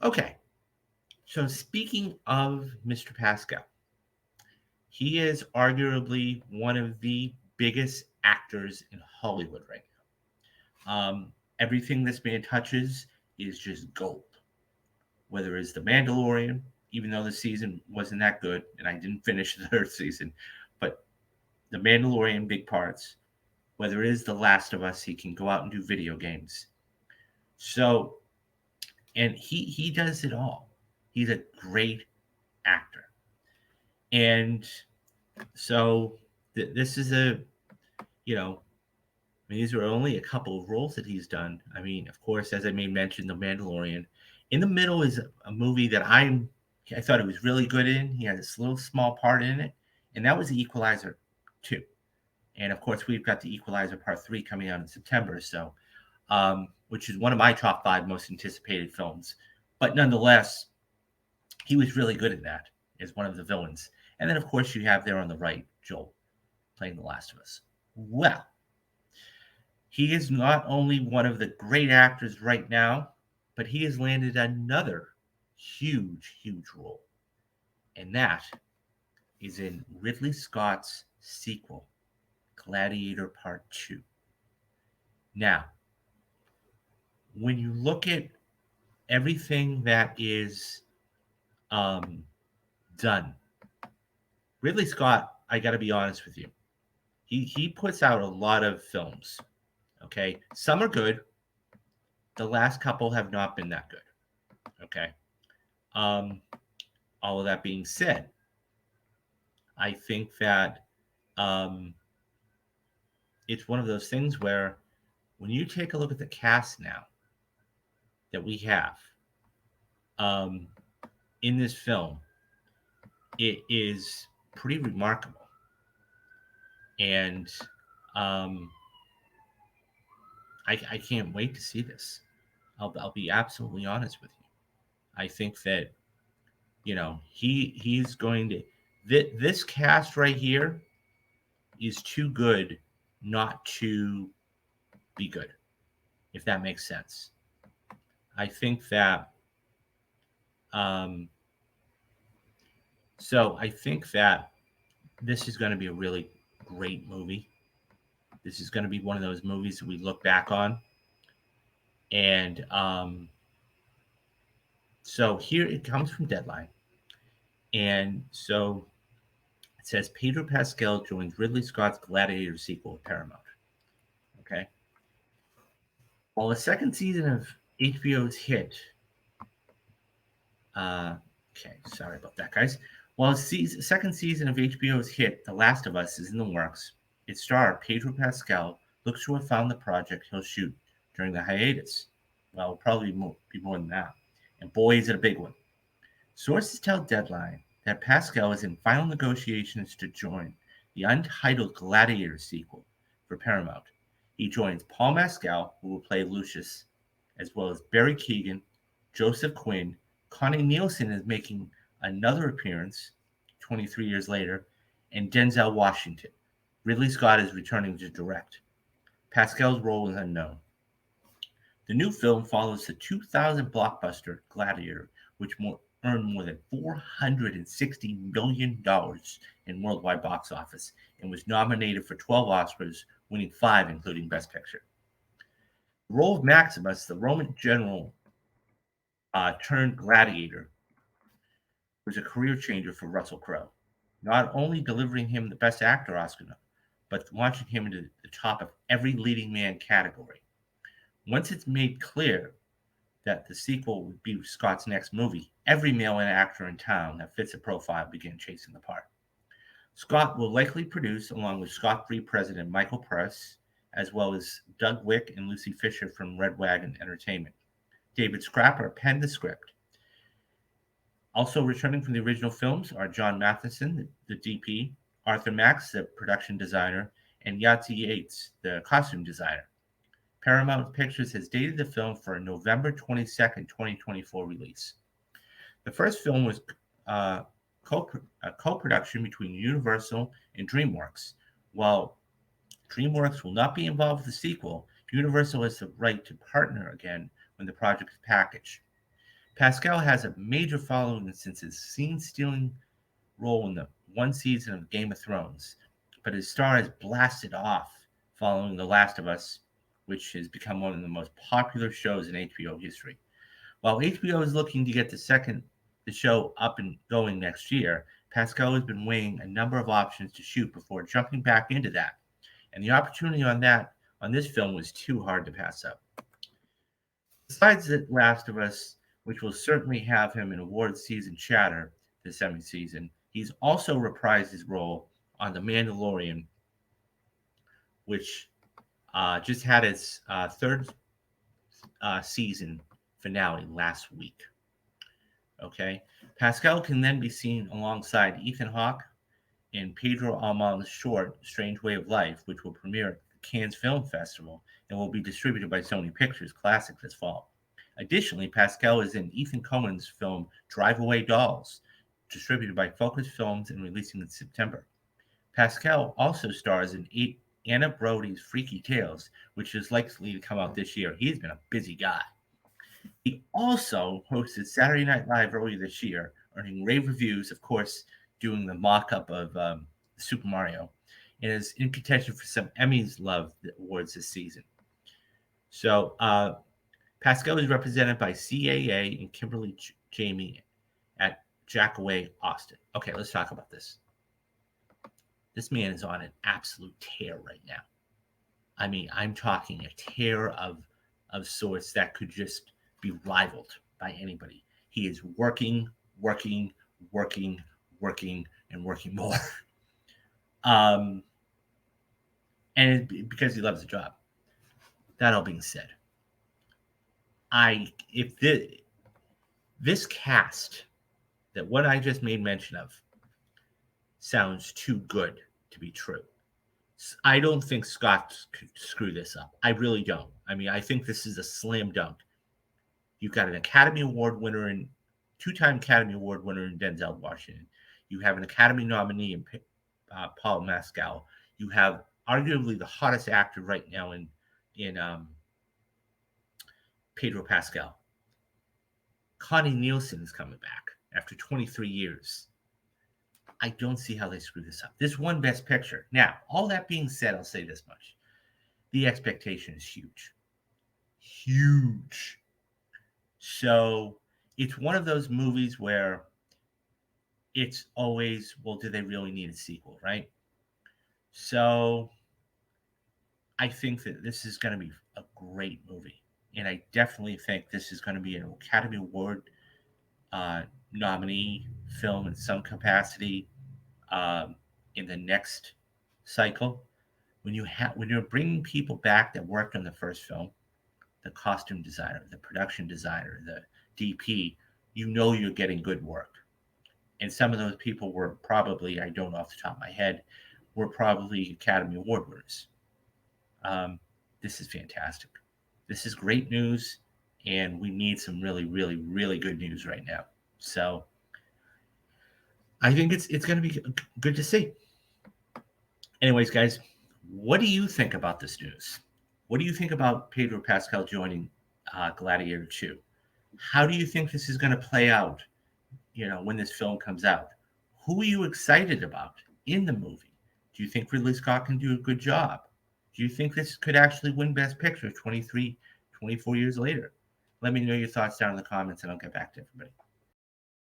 Okay, so speaking of Mr. Pascal, he is arguably one of the biggest actors in Hollywood right now. Everything this man touches is just gold. Whether it's The Mandalorian, even though the season wasn't that good, and I didn't finish the third season, but The Mandalorian, big parts. Whether it is The Last of Us, he can go out and do video games. So, and he does it all. He's a great actor, and so this is a you know these are only a couple of roles that he's done. I mean, of course, as I may mention, The Mandalorian. In the middle is a movie that I thought he was really good in. He had this little small part in it, and that was The Equalizer 2. And of course, we've got The Equalizer Part 3 coming out in September, so which is one of my top five most anticipated films. But nonetheless, he was really good at that as one of the villains. And then, of course, you have there on the right Joel playing The Last of Us. Well, he is not only one of the great actors right now, but he has landed another huge, huge role. And that is in Ridley Scott's sequel, Gladiator Part 2. Now, when you look at everything that is done, Ridley Scott, I got to be honest with you, he puts out a lot of films. Okay, some are good. The last couple have not been that good. Okay, um, all of that being said, I think that um, it's one of those things where when you take a look at the cast now that we have um, in this film, it is pretty remarkable. And um, I can't wait to see this. I'll be absolutely honest with you. I think that he's going to this cast right here is too good not to be good, if that makes sense. I think that um, I think that this is going to be a really great movie. This is going to be one of those movies that we look back on. And so here it comes from Deadline. And so it says Pedro Pascal joins Ridley Scott's Gladiator sequel at Paramount. Okay. While the second season of HBO's hit, okay, sorry about that, guys. While the second season of HBO's hit, The Last of Us, is in the works, its star, Pedro Pascal, looks to have found the project he'll shoot during the hiatus. Well, it'll probably be more than that. And boy, is it a big one. Sources tell Deadline that Pascal is in final negotiations to join the untitled Gladiator sequel for Paramount. He joins Paul Mescal, who will play Lucius, as well as Barry Keoghan, Joseph Quinn. Connie Nielsen is making another appearance 23 years later, and Denzel Washington. Ridley Scott is returning to direct. Pascal's role is unknown. The new film follows the 2000 blockbuster Gladiator, which earned more than $460 million in worldwide box office and was nominated for 12 Oscars, winning 5, including Best Picture. The role of Maximus, the Roman general turned gladiator, was a career changer for Russell Crowe, not only delivering him the Best Actor Oscar, but launching him into the top of every leading man category. Once it's made clear that the sequel would be Scott's next movie, every male actor in town that fits the profile began chasing the part. Scott will likely produce, along with Scott Free president Michael Press, as well as Doug Wick and Lucy Fisher from Red Wagon Entertainment. David Scrapper penned the script. Also returning from the original films are John Matheson, the DP, Arthur Max, the production designer, and Yahtzee Yates, the costume designer. Paramount Pictures has dated the film for a November 22nd, 2024 release. The first film was a co-production between Universal and DreamWorks. While DreamWorks will not be involved with the sequel, Universal has the right to partner again when the project is packaged. Pascal has a major following since his scene-stealing role in the one season of Game of Thrones, but his star has blasted off following The Last of Us, which has become one of the most popular shows in HBO history. While HBO is looking to get the show up and going next year, Pascal has been weighing a number of options to shoot before jumping back into that. And the opportunity on this film was too hard to pass up. Besides The Last of Us, which will certainly have him in awards season chatter this semi season, he's also reprised his role on The Mandalorian, which just had its third season finale last week. Okay, Pascal can then be seen alongside Ethan Hawke in Pedro Almond's short "Strange Way of Life," which will premiere at the Cannes Film Festival and will be distributed by Sony Pictures Classic this fall. Additionally, Pascal is in Ethan Coen's film "Drive Away Dolls," distributed by Focus Films and releasing in September. Pascal also stars in Anna Brody's Freaky Tales, which is likely to come out this year. He's been a busy guy. He also hosted Saturday Night Live earlier this year, earning rave reviews, of course, doing the mock up of Super Mario, and is in contention for some Emmys Love Awards this season. So, Pascal is represented by CAA and Kimberly Jamie at Jackaway Austin. Okay, let's talk about this. This man is on an absolute tear right now. I mean, I'm talking a tear of sorts that could just be rivaled by anybody. He is working, and working more. And because he loves the job. That all being said, if this cast that what I just made mention of sounds too good to be true. I don't think Scott could screw this up. I really don't. I mean, I think this is a slam dunk. You've got an Academy Award winner and two-time Academy Award winner in Denzel Washington. You have an Academy nominee in Paul Mescal. You have arguably the hottest actor right now in Pedro Pascal. Connie Nielsen is coming back after 23 years. I don't see how they screw this up. This won Best Picture. Now, all that being said, I'll say this much. The expectation is huge. Huge. So it's one of those movies where it's always, well, do they really need a sequel, right? So I think that this is going to be a great movie. And I definitely think this is going to be an Academy Award nominee film in some capacity in the next cycle. When you're bringing people back that worked on the first film, the costume designer, the production designer, the DP, you know you're getting good work. And some of those people were probably, I don't know off the top of my head, were probably Academy Award winners. This is fantastic. This is great news, and we need some really, really, really good news right now. So I think it's going to be good to see. Anyways, guys, what do you think about this news? What do you think about Pedro Pascal joining Gladiator 2? How do you think this is going to play out, when this film comes out? Who are you excited about in the movie? Do you think Ridley Scott can do a good job? Do you think this could actually win Best Picture 24 years later? Let me know your thoughts down in the comments, and I'll get back to everybody.